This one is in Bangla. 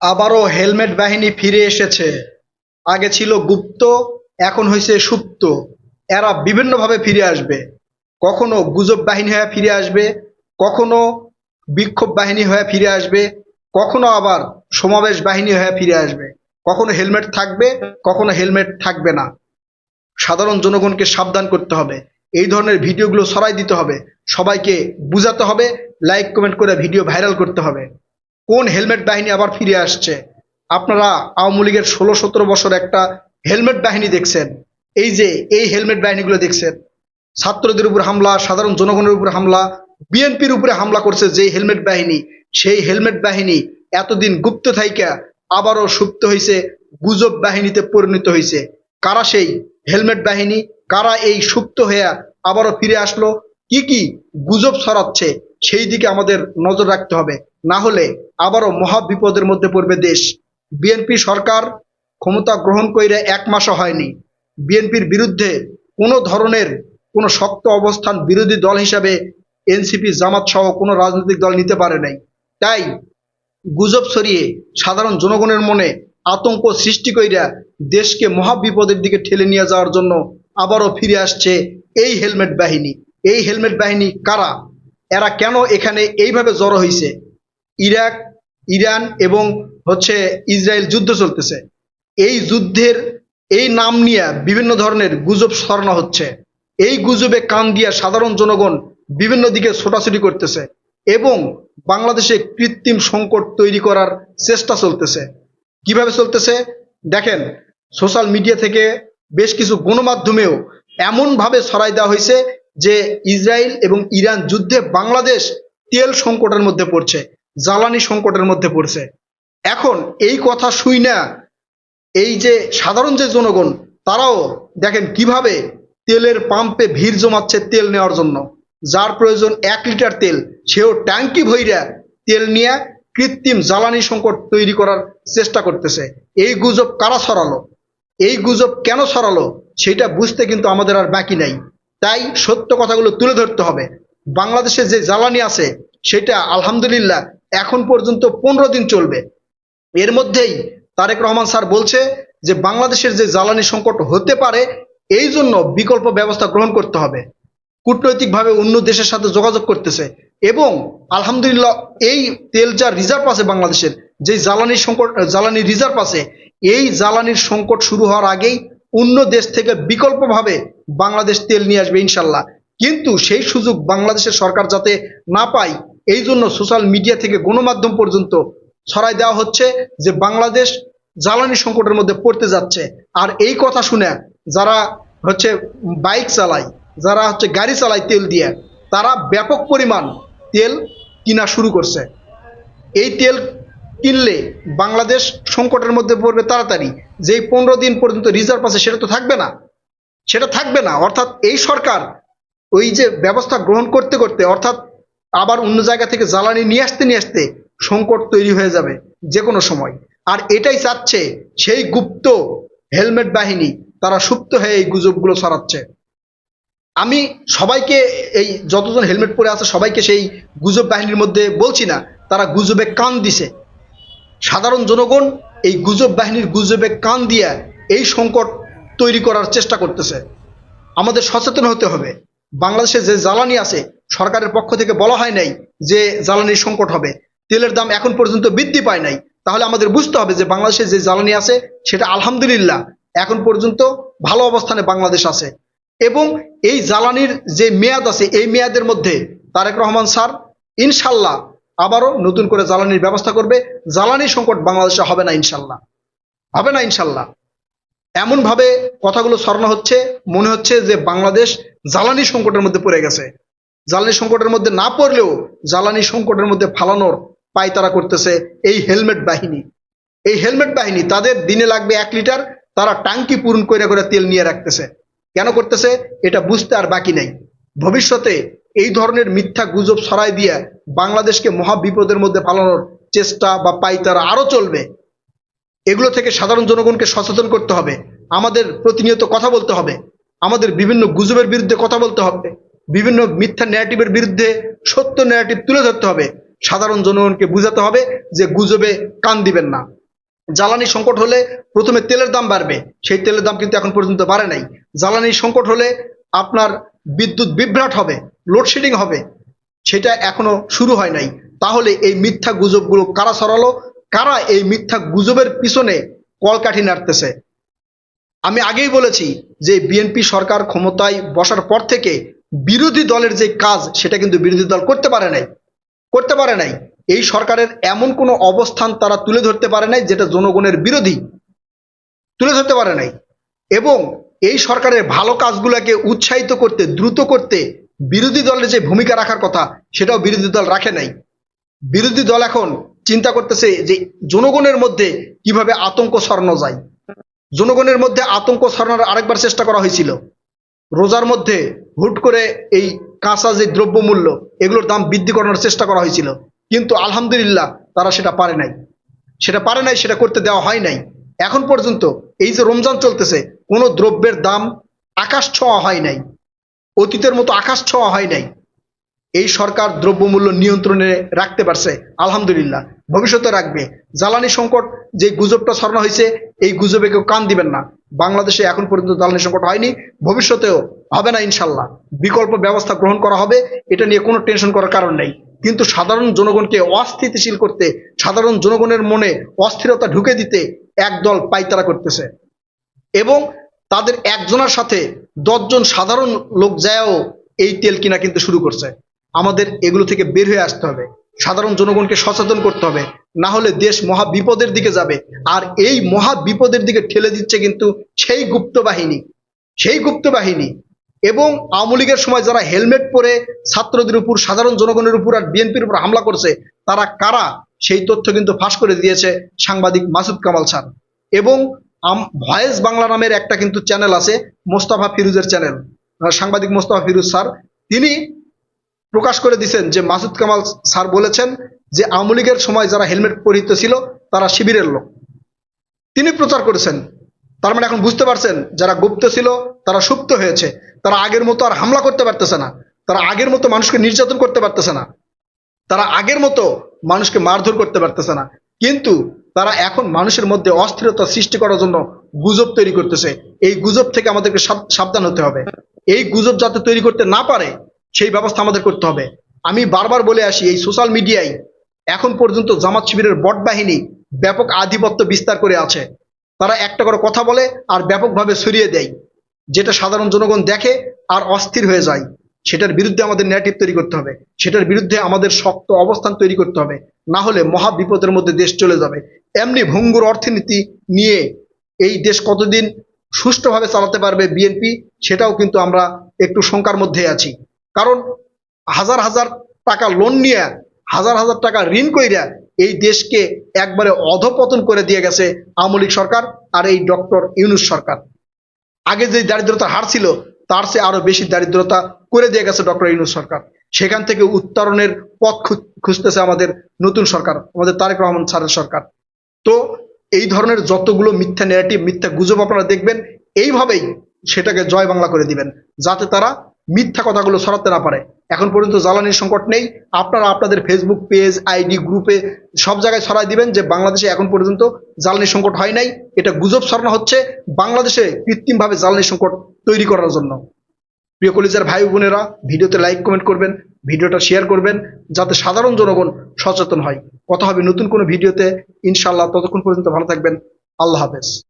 আবারও হেলমেট বাহিনী ফিরে এসেছে। আগে ছিল গুপ্ত, এখন হয়েছে সুপ্ত। এরা বিভিন্নভাবে ফিরে আসবে। কখনো গুজব বাহিনী হয়ে ফিরে আসবে, কখনো বিক্ষোভ বাহিনী হয়ে ফিরে আসবে, কখনো আবার সমাবেশ বাহিনী হয়ে ফিরে আসবে। কখনো হেলমেট থাকবে, কখনো হেলমেট থাকবে না। সাধারণ জনগণকে সাবধান করতে হবে। এই ধরনের ভিডিওগুলো ছড়াই দিতে হবে, সবাইকে বুঝাতে হবে, লাইক কমেন্ট করে ভিডিও ভাইরাল করতে হবে। কোন হেলমেট বাহিনী আবার ফিরে আসছে? আপনারা আওয়ামী লীগের ১৬-১৭ বছর একটা হেলমেট বাহিনী দেখছেন। এই যে এই হেলমেট বাহিনীগুলো দেখছেন, ছাত্রদের উপর হামলা, সাধারণ জনগণের উপর হামলা, বিএনপির উপরে হামলা করছে যে হেলমেট বাহিনী, সেই হেলমেট বাহিনী এতদিন গুপ্ত থাইকা আবারও সুপ্ত হয়েছে, গুজব বাহিনীতে পরিণত হয়েছে। কারা সেই হেলমেট বাহিনী? কারা এই সুপ্ত হয়ে আবারও ফিরে আসলো? কি কি গুজব ছড়াচ্ছে সেই দিকে আমাদের নজর রাখতে হবে, না হলে আবারও মহা বিপদের মধ্যে পড়বে দেশ। বিএনপি সরকার ক্ষমতা গ্রহণ করে ১ মাসও হয়নি। বিএনপির বিরুদ্ধে কোনো ধরনের কোনো শক্ত অবস্থান বিরোধী দল হিসাবে এনসিপি, জামাত সহ কোনো রাজনৈতিক দল নিতে পারে নাই। তাই গুজব ছড়িয়ে সাধারণ জনগণের মনে আতঙ্ক সৃষ্টি কইরা দেশকে মহা বিপদের দিকে ঠেলে নিয়ে যাওয়ার জন্য আবারও ফিরে আসছে এই হেলমেট বাহিনী। এই হেলমেট বাহিনী কারা? এরা কেন এখানে এইভাবে জড়ো হয়েছে? ইরাক, ইরান এবং ইসরায়েল যুদ্ধ চলতেছে। এই যুদ্ধের এই নাম নিয়ে বিভিন্ন ধরনের গুজব ছড়ানো হচ্ছে। এই গুজবে কান দিয়া সাধারণ জনগণ বিভিন্ন দিকে ছোটাছুটি করতেছে এবং বাংলাদেশে কৃত্রিম সংকট তৈরি করার চেষ্টা চলতেছে। কিভাবে চলতেছে দেখেন, সোশ্যাল মিডিয়া থেকে বেশ কিছু গণমাধ্যমেও এমনভাবে ছড়াই দেওয়া হয়েছে যে ইসরায়েল এবং ইরান যুদ্ধে বাংলাদেশ তেল সংকটের মধ্যে পড়ছে, জ্বালানি সংকটের মধ্যে পড়ছে। এখন এই কথা শুই না এই যে সাধারণ যে জনগণ, তারাও দেখেন কিভাবে তেলের পাম্পে ভিড় জমাচ্ছে তেল নেওয়ার জন্য। যার প্রয়োজন ১ লিটার তেল, সেও ট্যাঙ্কি ভইরা তেল নিয়ে কৃত্রিম জ্বালানি সংকট তৈরি করার চেষ্টা করতেছে। এই গুজব কারা ছড়ালো? এই গুজব কেন ছড়ালো সেটা বুঝতে কিন্তু আমাদের আর বাকি নাই। তাই সত্য কথাগুলো তুলে ধরতে হবে। বাংলাদেশে যে জ্বালানি আছে সেটা আলহামদুলিল্লাহ এখন পর্যন্ত ১৫ দিন চলবে। এর মধ্যেই তারেক রহমান স্যার বলছে যে বাংলাদেশের যে জ্বালানি সংকট হতে পারে, এই জন্য বিকল্প ব্যবস্থা গ্রহণ করতে হবে। কূটনৈতিকভাবে অন্য দেশের সাথে যোগাযোগ করতেছে এবং আলহামদুলিল্লাহ এই তেল যা রিজার্ভ আছে বাংলাদেশের, যে জ্বালানি রিজার্ভ আছে, এই জ্বালানির সংকট শুরু হওয়ার আগেই অন্য দেশ থেকে বিকল্পভাবে বাংলাদেশ তেল নিয়ে আসবে ইনশাল্লাহ। কিন্তু সেই সুযোগ বাংলাদেশের সরকার যাতে না পায়, এই জন্য সোশ্যাল মিডিয়া থেকে গণমাধ্যম পর্যন্ত ছড়াই দেওয়া হচ্ছে যে বাংলাদেশ জ্বালানি সংকটের মধ্যে পড়তে যাচ্ছে। আর এই কথা শুনে যারা হচ্ছে বাইক চালায়, যারা গাড়ি চালায় তেল দিয়ে, তারা ব্যাপক পরিমাণ তেল কিনা শুরু করছে। এই তেল কিনলে বাংলাদেশ সংকটের মধ্যে পড়বে তাড়াতাড়ি। যেই ১৫ দিন পর্যন্ত রিজার্ভ আছে সেটা তো থাকবে না, সেটা থাকবে না। অর্থাৎ এই সরকার ওই যে ব্যবস্থা গ্রহণ করতে করতে, অর্থাৎ আবার অন্য জায়গা থেকে জ্বালানি নিয়ে আসতে সংকট তৈরি হয়ে যাবে যে কোনো সময়। আর এটাই চাচ্ছে সেই গুপ্ত হেলমেট বাহিনী, তারা সুপ্ত হয়ে এই গুজবগুলো ছড়াচ্ছে। আমি সবাইকে, এই যতজন হেলমেট পরে আছে সবাইকে সেই গুজব বাহিনীর মধ্যে বলছি না, তারা গুজবে কান দিছে। সাধারণ জনগণ এই গুজব বাহিনীর গুজবে কান দিয়ে এই সংকট তৈরি করার চেষ্টা করতেছে। আমাদের সচেতন হতে হবে। বাংলাদেশে যে জ্বালানি আছে, সরকারের পক্ষ থেকে বলা হয় নাই যে জ্বালানির সংকট হবে। তেলের দাম এখন পর্যন্ত বৃদ্ধি পায় নাই। তাহলে আমাদের বুঝতে হবে যে বাংলাদেশে যে জ্বালানি আছে সেটা আলহামদুলিল্লাহ এখন পর্যন্ত ভালো অবস্থানে বাংলাদেশ আছে। এবং এই জ্বালানির যে মেয়াদ আছে, এই মেয়াদের মধ্যে তারেক রহমান স্যার ইনশাল্লাহ আবারও নতুন করে জ্বালানির ব্যবস্থা করবে। জ্বালানি সংকট বাংলাদেশে হবে না ইনশাল্লাহ, হবে না ইনশাল্লাহ। এমন ভাবে কথাগুলো ছড়ানো হচ্ছে, মনে হচ্ছে যে বাংলাদেশ জ্বালানি সংকটের মধ্যে পড়ে গেছে। জ্বালানি সংকটের মধ্যে না পড়লেও জ্বালানি সংকটের মধ্যে ফালানোর পায়তারা করতেছে এই হেলমেট বাহিনী। এই হেলমেট বাহিনী তাদের দিনে লাগবে ১ লিটার, তারা ট্যাঙ্কি পূরণ করে করে তেল নিয়ে রাখতেছে। কেন করতেছে এটা বুঝতে আর বাকি নাই। ভবিষ্যতে এই ধরনের মিথ্যা গুজব ছড়াই দিয়ে বাংলাদেশকে মহা বিপদের মধ্যে ফালানোর চেষ্টা বা পায়তারা আরো চলবে। এগুলো থেকে সাধারণ জনগণকে সচেতন করতে হবে। আমাদের প্রতিনিয়ত কথা বলতে হবে, আমাদের বিভিন্ন গুজবের বিরুদ্ধে কথা বলতে হবে, বিভিন্ন মিথ্যা ন্যারেটিভের বিরুদ্ধে সত্য ন্যারেটিভ তুলে ধরতে হবে। সাধারণ জনগণকে বুঝাতে হবে যে গুজবে কান দিবেন না। জ্বালানি সংকট হলে প্রথমে তেলের দাম বাড়বে, সেই তেলের দাম কিন্তু এখন পর্যন্ত বাড়ে নাই। জ্বালানি সংকট হলে আপনার বিদ্যুৎ বিভ্রাট হবে, লোডশেডিং হবে, সেটা এখনো শুরু হয় নাই। তাহলে এই মিথ্যা গুজবগুলো কারা ছড়ালো, কারা এই মিথ্যা গুজবের পিছনে কলকাঠি নাড়তেছে? আমি আগেই বলেছি যে বিএনপি সরকার ক্ষমতায় বসার পর থেকে বিরোধী দলের যে কাজ সেটা কিন্তু বিরোধী দল করতে পারে নাই। এই সরকারের এমন কোনো অবস্থান তারা তুলে ধরতে পারে নাই যেটা জনগণের বিরোধী, তুলে ধরতে পারে নাই। এবং এই সরকারের ভালো কাজগুলোকে উৎসাহিত করতে, দ্রুত করতে বিরোধী দলের যে ভূমিকা রাখার কথা সেটাও বিরোধী দল রাখে নাই। বিরোধী দল এখন চিন্তা করতেছে যে জনগণের মধ্যে কিভাবে আতঙ্ক ছড়ানো যায়। জনগণের মধ্যে আতঙ্ক ছড়ানোর আরেকবার চেষ্টা করা হয়েছিল। রোজার মধ্যে হুট করে এই কাঁচা যে দ্রব্যমূল্য এগুলোর দাম বৃদ্ধি করানোর চেষ্টা করা হয়েছিল, কিন্তু আলহামদুলিল্লাহ তারা সেটা পারে নাই, সেটা করতে দেওয়া হয় নাই। এখন পর্যন্ত এই যে রমজান চলতেছে, কোনো দ্রব্যের দাম আকাশ ছোঁয়া হয় নাই, অতীতের মতো আকাশ ছোঁয়া হয় নাই। এই সরকার দ্রব্যমূল্য নিয়ন্ত্রণে রাখতে পারছে, আলহামদুলিল্লাহ, ভবিষ্যতে রাখবে। জ্বালানি সংকট যে গুজবটা ছড়ানো হয়েছে, এই গুজবে কেউ কান দিবেন না। বাংলাদেশে এখন পর্যন্ত জ্বালানি সংকট হয়নি, ভবিষ্যতেও হবে না ইনশাল্লাহ। বিকল্প ব্যবস্থা গ্রহণ করা হবে, এটা নিয়ে কোনো টেনশন করার কারণ নেই। কিন্তু সাধারণ জনগণকে অস্থিতিশীল করতে, সাধারণ জনগণের মনে অস্থিরতা ঢুকে দিতে একদল পাইতারা করতেছে, এবং তাদের একজনের সাথে 10 জন সাধারণ লোক যায়ও এই তেল কিনা কিন্তু শুরু করছে। আমাদের এগুলো থেকে বের হয়ে আসতে হবে, সাধারণ জনগণকে সচেতন করতে হবে, না হলে দেশ মহা বিপদের দিকে যাবে। আর এই মহা বিপদের দিকে ঠেলে দিচ্ছে কিন্তু সেই গুপ্ত বাহিনী। এবং আওয়ামী লীগের সময় যারা হেলমেট পরে ছাত্রদের উপর, সাধারণ জনগণের উপর আর বিএনপির উপর হামলা করছে, তারা কারা সেই তথ্য কিন্তু ফাঁস করে দিয়েছে সাংবাদিক মাসুদ কামাল স্যার। এবং ভয়েস বাংলা নামের একটা কিন্তু চ্যানেল আছে, মোস্তফা ফিরোজের চ্যানেল, সাংবাদিক মোস্তফা ফিরোজ স্যার, তিনি প্রকাশ করে দিয়েছেন যে মাসুদ কামাল স্যার বলেছেন যে আওয়ামী লীগের সময় যারা হেলমেট পরিহিত ছিল তারা শিবিরের লোক, তিনি প্রচার করেছেন। তার মানে এখন বুঝতে পারছেন যারা গুপ্ত ছিল তারা সুপ্ত হয়েছে, তারা আগের মতো আর হামলা করতে পারতেছে না, তারা আগের মতো মানুষকে নির্যাতন করতে পারতেছে না, তারা আগের মতো মানুষকে মারধর করতে পারতেছে না, কিন্তু তারা এখন মানুষের মধ্যে অস্থিরতা সৃষ্টি করার জন্য গুজব তৈরি করতেছে। এই গুজব থেকে আমাদেরকে সাবধান হতে হবে। এই গুজব যাতে তৈরি করতে না পারে সেই ব্যবস্থা আমাদের করতে হবে। আমি বারবার বলে আসি, এই সোশ্যাল মিডিয়ায় এখন পর্যন্ত জামাত শিবিরের বট বাহিনী ব্যাপক আধিপত্য বিস্তার করে আছে। তারা একটা করে কথা বলে আর ব্যাপকভাবে ছড়িয়ে দেয়, যেটা সাধারণ জনগণ দেখে আর অস্থির হয়ে যায়। সেটার বিরুদ্ধে আমাদের ন্যারেটিভ তৈরি করতে হবে, সেটার বিরুদ্ধে আমাদের শক্ত অবস্থান তৈরি করতে হবে, না হলে মহা বিপদের মধ্যে দেশ চলে যাবে। এমনি ভঙ্গুর অর্থনীতি নিয়ে এই দেশ কতদিন সুষ্ঠুভাবে চালাতে পারবে বিএনপি, সেটাও কিন্তু আমরা একটু শঙ্কার মধ্যে আছি। কারণ হাজার হাজার টাকা লোন নিয়ে, হাজার হাজার টাকা ঋণ কইরা এই দেশকে একবারে অধপতন করে দিয়ে গেছে আওয়ামী লীগ সরকার আর এই ডক্টর ইউনূস সরকার। আগে যে দারিদ্রতার হার ছিল তার চেয়ে আরো বেশি দারিদ্রতা করে দিয়ে গেছে ডক্টর ইউনূস সরকার। সেখান থেকে উত্তরণের পথ খুঁজতেছে আমাদের নতুন সরকার, আমাদের তারেক রহমান স্যারের সরকার। তো এই ধরনের যতগুলো মিথ্যা ন্যারেটিভ, মিথ্যা গুজব আপনারা দেখবেন, এইভাবেই সেটাকে জয় বাংলা করে দিবেন, যাতে তারা মিথ্যা কথাগুলো ছড়াতে না পারে। এখন পর্যন্ত জ্বালানির সংকট নেই, আপনারা আপনাদের ফেসবুক পেজ, আইডি, গ্রুপে সব জায়গায় ছড়াই দিবেন যে বাংলাদেশে এখন পর্যন্ত জ্বালানির সংকট হয় নাই। এটা গুজব ছড়ানো হচ্ছে বাংলাদেশে কৃত্রিমভাবে জ্বালানির সংকট তৈরি করার জন্য। প্রিয় কলিজার ভাই বোনেরা, ভিডিওতে লাইক কমেন্ট করবেন, ভিডিওটা শেয়ার করবেন, যাতে সাধারণ জনগণ সচেতন হয়। কথা হবে নতুন কোনো ভিডিওতে ইনশাআল্লাহ। ততক্ষণ পর্যন্ত ভালো থাকবেন। আল্লাহ হাফেজ।